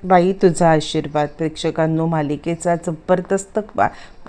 बाई तुझा आशीर्वाद. प्रेक्षकांनो, मालिकेचा जबरदस्त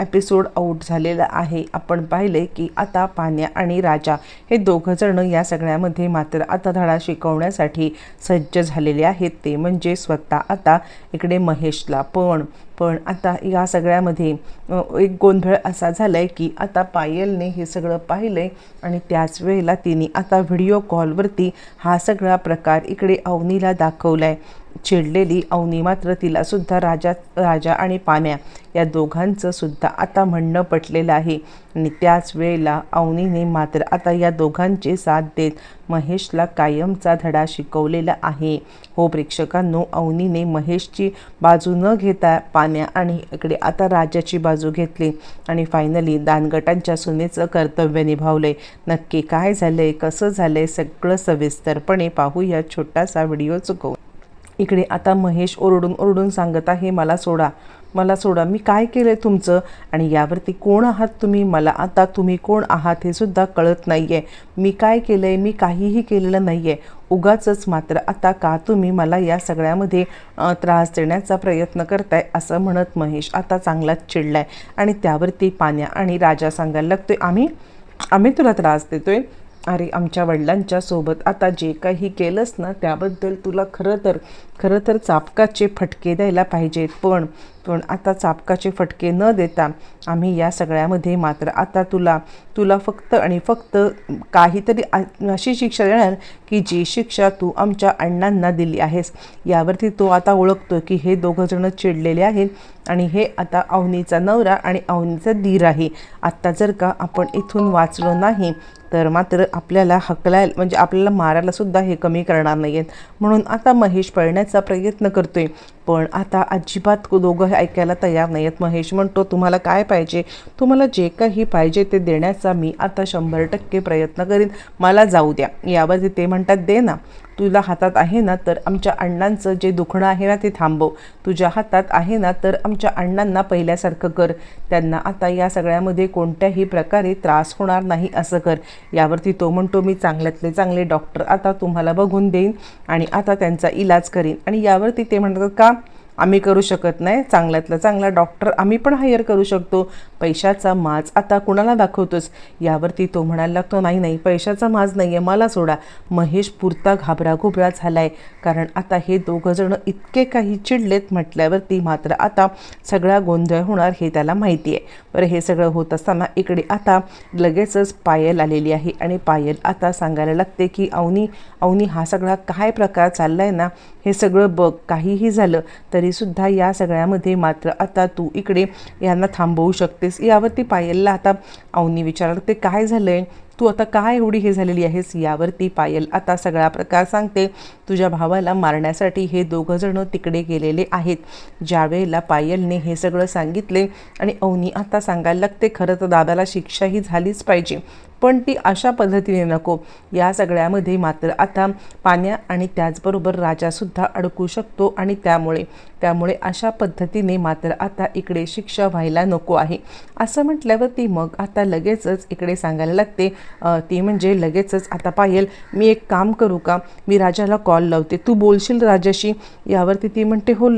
एपिसोड आउट झालेला आहे. आपण पाहिले की आता पान्या आणि राजा हे दोघं जण या सगळ्यामध्ये मात्र आता धडा शिकवण्यासाठी सज्ज झालेले आहेत. ते म्हणजे स्वतः आता इकडे महेशला पण आता या सगळ्यामध्ये एक गोंधळ असा झाला आहे की आता पायलने हे सगळं पाहिलं आहे आणि त्याच वेळेला तिने आता व्हिडिओ कॉलवरती हा सगळा प्रकार इकडे अवनीला दाखवला आहे. चिडलेली अवनी मात्र तिलासुद्धा राजा आणि पान्या या दोघांचं सुद्धा आता म्हणणं पटलेलं आहे आणि त्याच वेळेला अवनीने मात्र आता या दोघांची साथ देत महेशला कायमचा धडा शिकवलेला आहे. हो प्रेक्षकांनो, अवनीने महेशची बाजू न घेता पान्या आणि इकडे आता राजाची बाजू घेतली आणि फायनली दानगटांच्या सुनेचं कर्तव्य निभावले. नक्की काय झालंय, कसं झालंय, सगळं सविस्तरपणे पाहूया छोटासा व्हिडिओ चुकवून. इकडे आता महेश ओरडून सांगत आहे, मला सोडा, मी काय केलं आहे तुमचं आणि यावरती कोण आहात तुम्ही, मला आता तुम्ही कोण आहात हे सुद्धा कळत नाही आहे. मी काय केलं आहे, मी काहीही केलेलं नाही आहे. उगाचच मात्र आता का तुम्ही मला या सगळ्यामध्ये त्रास देण्याचा प्रयत्न करताय असं म्हणत महेश आता चांगलाच चिडलाय आणि त्यावरती पान्या आणि राजा सांगायला लागतोय, आम्ही तुला त्रास देतोय. अरे आमच्या वडिलांच्या सोबत आता जे काही केलंस ना त्याबद्दल तुला खरं तर चापकाचे फटके द्यायला पाहिजेत. पण आता चापकाचे फटके न देता आम्ही या सगळ्यामध्ये मात्र आता तुला फक्त काहीतरी अशी शिक्षा देणार की जी शिक्षा तू आमच्या अण्णांना दिली आहेस. यावरती तो आता ओळखतो की हे दोघं जण चिडलेले आहेत आणि हे आता अवनीचा नवरा आणि अवनीचा दीर आहे. आत्ता जर का आपण इथून वाचलो नाही तर मात्र आपल्याला म्हणजे आपल्याला मारायला सुद्धा हे कमी करणार नाही आहेत. म्हणून आता महेश पळण्याचा प्रयत्न करतोय पण आता अजिबात दोघं ऐकायला तयार नाही आहेत. महेश म्हणतो, तुम्हाला काय पाहिजे, तुम्हाला जे काही पाहिजे ते देण्याचा मी आता 100% प्रयत्न करीन, मला जाऊ द्या. यावरती ते म्हणतात, दे ना, तुला हातात आहे ना तर आमच्या अण्णांचं जे दुखणं आहे ना ते थांबव. तुझ्या हातात आहे ना तर आमच्या अण्णांना पहिल्यासारखं कर. त्यांना आता या सगळ्यामध्ये कोणत्याही प्रकारे त्रास होणार नाही असं कर. यावरती तो म्हणतो, मी चांगल्यातले चांगले डॉक्टर आता तुम्हाला बघून देईन आणि आता त्यांचा इलाज करीन. आणि यावरती ते म्हणतात, का आम्ही करू शकत नाही, चांगल्यातला चांगला डॉक्टर आम्ही पण हायर करू शकतो. पैशाचा माज आता कुणाला दाखवतोस. यावरती तो म्हणायला लागतो, नाही पैशाचा माज नाही आहे, मला सोडा. महेश पुरता घाबराघुबरा झाला आहे कारण आता हे दोघं जण इतके काही चिडलेत म्हटल्यावरती मात्र आता सगळा गोंधळ होणार हे त्याला माहिती आहे. बरं, हे सगळं होत असताना इकडे आता लगेचच पायल आलेली आहे आणि पायल आता सांगायला लागते की अवनी हा सगळा काय प्रकार चालला आहे ना हे सगळं बघ. काहीही झालं तरीसुद्धा या सगळ्यामध्ये मात्र आता तू इकडे यांना थांबवू शकतेस. यावरती पायलला आता अवनी विचारलं, ते काय झालं आहे, तू आता काय एवढी हे झालेली आहेस. यावरती पायल आता सगळा प्रकार सांगते, तुझ्या भावाला मारण्यासाठी हे दोघं जण तिकडे गेलेले आहेत. ज्यावेळेला पायलने हे सगळं सांगितले आणि अवनी आता सांगायला लागते, खरं तर दादाला शिक्षा ही झालीच पाहिजे पण ती अशा पद्धतीने नको. या सगळ्यामध्ये मात्र आता पान्या आणि त्याचबरोबर राजासुद्धा अडकू शकतो आणि त्यामुळे अशा पद्धतीने मात्र आता इकडे शिक्षा व्हायला नको आहे असं म्हटल्यावरती मग आता लगेचच इकडे सांगायला लागते, ती म्हणजे लगेचच आता पायल, मी एक काम करू का, मी राजाला कॉल लावते, तू बोलशील राजाशी. यावरती ती म्हणते, हो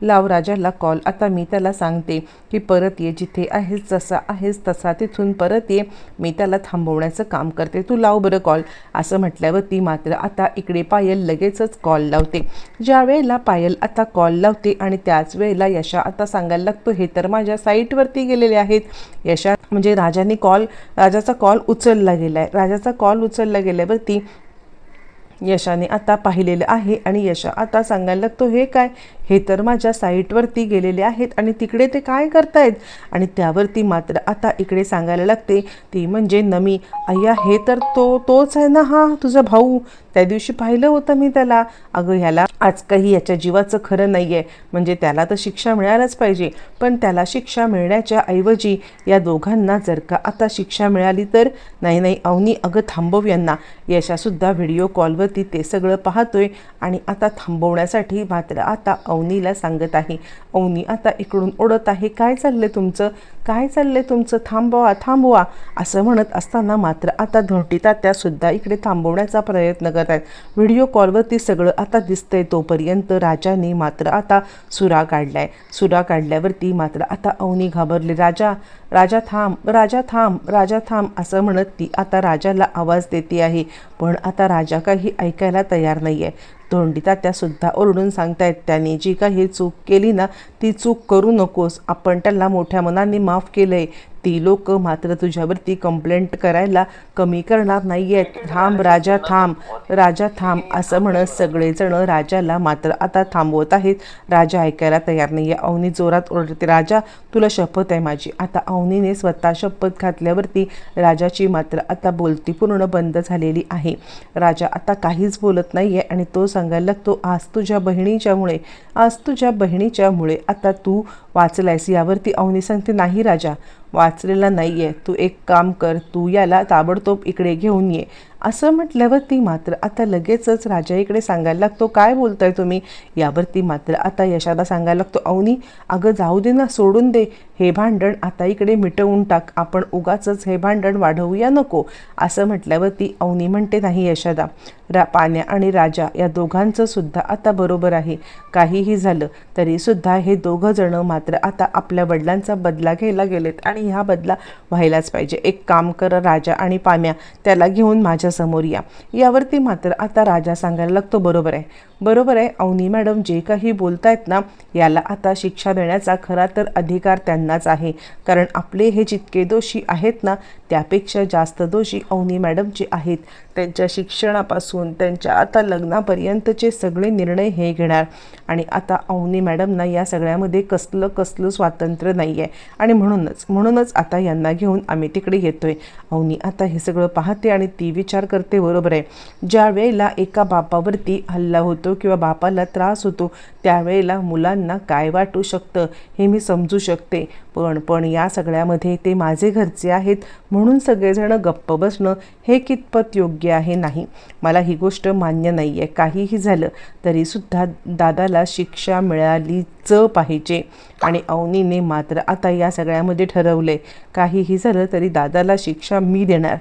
लाव राजाला कॉल. आता मी त्याला सांगते की परत ये, जिथे आहेस जसा आहेस तसा तिथून परत ये, मी त्याला थांबवण्याचं काम करते, तू लाव बरं कॉल. असं म्हटल्यावरती मात्र आता इकडे पायल लगेचच कॉल लावते. ज्या वेळेला पायल आता कॉल लावते आणि त्याच वेळेला यशा आता सांगायला लागतो, हे तर माझ्या साईटवरती गेलेले आहेत. यशा म्हणजे राजाचा कॉल उचलला गेला आहे. राजाचा कॉल उचलला गेल्यावरती यशाने आता पाहिलेलं आहे आणि यशा आता सांगायला लागतो, हे काय, हे तर माझ्या साईटवरती गेलेले आहेत आणि तिकडे ते काय करतायत. आणि त्यावरती मात्र आता इकडे सांगायला लागते, ती म्हणजे नमी. अय्या, हे तर तोच आहे ना, हा तुझा भाऊ, त्या दिवशी पाहिलं होतं मी त्याला. अगं ह्याला आज काही याच्या जीवाचं खरं नाही आहे, म्हणजे त्याला तर शिक्षा मिळायलाच पाहिजे. पण त्याला शिक्षा मिळण्याच्या ऐवजी या दोघांना जर का आता शिक्षा मिळाली तर नाही अवनी, अगं थांबव यांना. यशासुद्धा व्हिडिओ कॉलवरती ते सगळं पाहतोय आणि आता थांबवण्यासाठी मात्र आता अवनीला सांगत आहे. अवनी आता इकडून ओढत आहे, काय चाललंय तुमचं, काय चाललंय तुमचं, थांबवा थांबवा असं म्हणत असताना मात्र आता धोंडी तात्यासुद्धा इकडे थांबवण्याचा प्रयत्न करत आहेत. व्हिडिओ कॉलवरती सगळं आता दिसतंय. तोपर्यंत राजाने मात्र आता सुरा काढलाय. सुरा काढल्यावरती मात्र आता अवनी घाबरली. राजा राजा थांब, राजा थांब, राजा थांब असं म्हणत ती आता राजाला आवाज देते आहे. पण आता राजा काही ऐकायला तयार नाही आहे. धोंडी तात्यासुद्धा ओरडून सांगतायत, त्याने जी काही चूक केली ना ती चूक करू नकोस. आपण त्याला मोठ्या मनाने माफ केलंय. ती लोक मात्र तुझ्यावरती कंप्लेंट करायला कमी करणार नाही आहेत. थांब राजा थांब, राजा थांब असं म्हणत सगळेजण राजाला मात्र आता थांबवत आहेत. राजा ऐकायला तयार नाही आहे. अवनी जोरात ओरडते, राजा तुला शपथ आहे माझी. आता अवनीने स्वतः शपथ घातल्यावरती राजाची मात्र आता बोलती पूर्ण बंद झालेली आहे. राजा आता काहीच बोलत नाही आहे आणि तो सांगायला लागतो, आज तुझ्या बहिणीच्यामुळे, आज तुझ्या बहिणीच्यामुळे आता तू वाचलायस. यावरती अवनी सांगते, नाही राजा वाचलेला नाही आहे. तू एक काम कर, तू याला ताबडतोब इकडे घेऊन ये असं म्हटल्यावरती मात्र आता लगेचच राजा इकडे सांगायला लागतो, काय बोलताय तुम्ही. यावरती मात्र आता यशाला सांगायला लागतो, अवनी अगं जाऊ दे ना, सोडून दे. हे भांडण आता इकडे मिटवून टाक. आपण उगाचच हे भांडण वाढवूया नको असं म्हटल्यावरती अवनी म्हणते, नाही यशादा, पाण्या आणि राजा या दोघांचं सुद्धा आता बरोबर आहे. काहीही झालं तरीसुद्धा हे दोघं जण मात्र आता आपल्या वडिलांचा बदला घ्यायला गेलेत आणि ह्या बदला व्हायलाच पाहिजे. एक काम कर राजा आणि पाम्या, त्याला घेऊन माझ्या समोर या. यावरती मात्र आता राजा सांगायला लागतो, बरोबर आहे, बरोबर आहे. अवनी मॅडम जे काही बोलतायत ना याला आता शिक्षा देण्याचा खरा तर अधिकार त्यांनाच आहे. कारण आपले हे जितके दोषी आहेत ना त्यापेक्षा जास्त दोषी अवनी मॅडमचे आहेत. त्यांच्या शिक्षणापासून त्यांच्या आता लग्नापर्यंतचे सगळे निर्णय हे घेणार. आणि आता अवनी मॅडमना या सगळ्यामध्ये कसलं स्वातंत्र्य नाही आहे. आणि म्हणूनच आता यांना घेऊन आम्ही तिकडे येतोय. अवनी आता हे सगळं पाहते आणि ती विचार करते, बरोबर आहे, ज्या वेळेला एका बापावरती हल्ला होतो किंवा बापाला त्रास होतो त्यावेळेला मुलांना काय वाटू शकतं हे मी समजू शकते. पण या सगळ्यामध्ये ते माझे घरचे आहेत म्हणून सगळेजण गप्प बसणं हे कितपत योग्य आहे. नाही, मला ही गोष्ट मान्य नाही आहे. काहीही झालं तरीसुद्धा दादाला शिक्षा मिळालीच पाहिजे. आणि अवनीने मात्र आता या सगळ्यामध्ये ठरवले, काहीही झालं तरी दादाला शिक्षा मी देणार.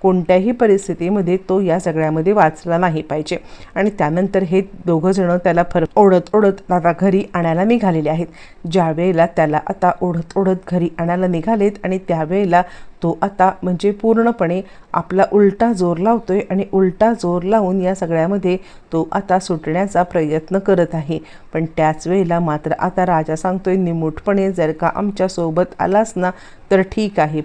कोणत्याही परिस्थितीमध्ये तो या सगळ्यामध्ये वाचला नाही पाहिजे. आणि त्यानंतर हे दोघंजणं त्याला ओढत आता घरी आणायला निघालेले आहेत. ज्या वेळेला त्याला आता ओढत घरी आणायला निघालेत आणि त्यावेळेला तो आता म्हणजे पूर्णपणे आपला उलटा जोर लावतोय आणि उलटा जोर लावून या सगळ्यामध्ये तो आता सुटण्याचा प्रयत्न करत आहे. पण त्याच वेळेला मात्र आता राजा सांगतोय, निमूटपणे जर का आमच्यासोबत आलास ना तर ठीक आहे,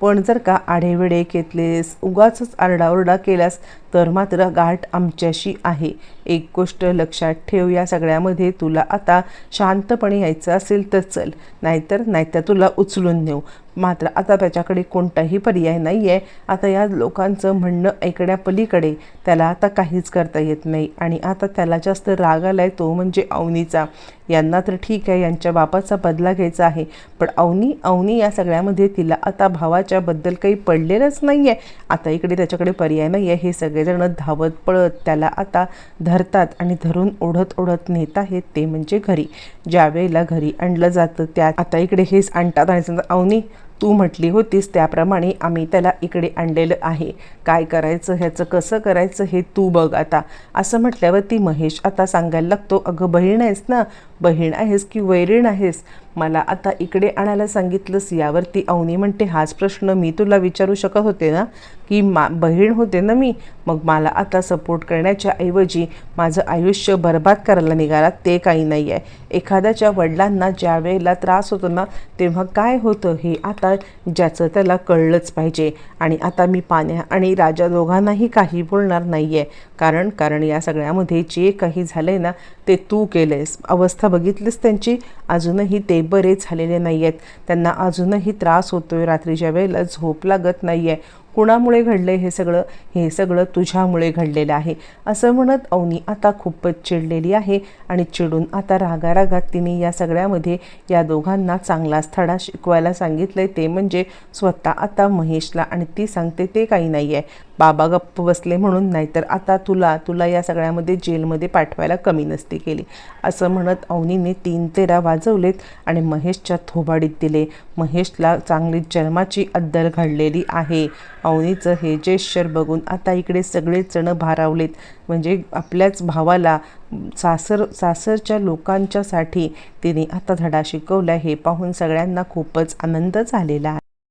पण जर का आढेवेढे घेतलेस, उगाचच आरडाओरडा केल्यास तर मात्र गाठ आमच्याशी आहे. एक गोष्ट लक्षात ठेव, या सगळ्यामध्ये तुला आता शांतपणे यायचं असेल तर चल, नाहीतर तुला उचलून नेऊ. मात्र आता त्याच्याकडे कोणताही पर्याय नाही आहे. आता या लोकांचं म्हणणं ऐकण्यापलीकडे त्याला आता काहीच करता येत नाही. आणि आता त्याला जास्त राग आलाय तो म्हणजे अवनीचा. यांना तर ठीक आहे, यांच्या बापाचा बदला घ्यायचा आहे, पण अवनी या सगळ्यामध्ये तिला आता भावाच्या बद्दल काही पडलेलंच नाही आहे. आता इकडे त्याच्याकडे पर्याय नाही आहे. हे सगळेजण धावत पळत त्याला आता धरतात आणि धरून ओढत नेत आहेत ते म्हणजे घरी. ज्या वेळेला घरी आणलं जातं त्या आता इकडे हेच आणतात आणि सांगतात, अवनी तू म्हटली होतीस त्याप्रमाणे आम्ही त्याला इकडे आणलेलं आहे. काय करायचं, ह्याचं कसं करायचं हे तू बघ आता असं म्हटल्यावरती महेश आता सांगायला लागतो, अगं बहीण आहेस ना, बहीण आहेस की वैरीण आहेस, मला आता इकडे आणायला सांगितलंस. यावरती अवनी म्हणते, हाच प्रश्न मी तुला विचारू शकत होते ना की बहीण होते ना मी, मग मला आता सपोर्ट करण्याच्या ऐवजी माझं आयुष्य बर्बाद करायला निघाला ते काही नाही आहे. एखाद्याच्या वडिलांना ज्या वेळेला त्रास होतो ना तेव्हा काय होतं हे आता ज्याचं त्याला कळलंच पाहिजे. आणि आता मी पाण्या आणि राजा दोघांनाही काही बोलणार नाही आहे. कारण या सगळ्यामध्ये जे काही झालंय ना ते तू केलंयस. अवस्था बघितलीस त्यांची, अजूनही ते बरे झालेले नाही आहेत. त्यांना अजूनही त्रास होतोय, रात्रीच्या वेळेला झोप लागत नाही आहे, कुणामुळे घडले हे सगळं तुझ्यामुळे घडलेलं आहे असं म्हणत अवनी आता खूपच चिडलेली आहे आणि चिडून आता रागारागात तिने या सगळ्यामध्ये या दोघांना चांगलाच धडा शिकवायला सांगितलंय, ते म्हणजे स्वतः आता महेशला. आणि ती सांगते ते काही नाही आहे, बाबा गप्प बसले म्हणून, नाहीतर आता तुला या सगळ्यामध्ये जेलमध्ये पाठवायला कमी नसती केली. असं म्हणत अवनीने 3 तेरा वाजवलेत आणि महेशच्या थोबाडीत दिले. महेशला चांगली जन्माची अद्दल घडलेली आहे. अवनीचं हे जेस्चर बघून आता इकडे सगळेच जण भारावलेत. म्हणजे आपल्याच भावाला सासरच्या लोकांच्यासाठी तिने आता धडा शिकवला हे पाहून सगळ्यांना खूपच आनंद झालेला आहे.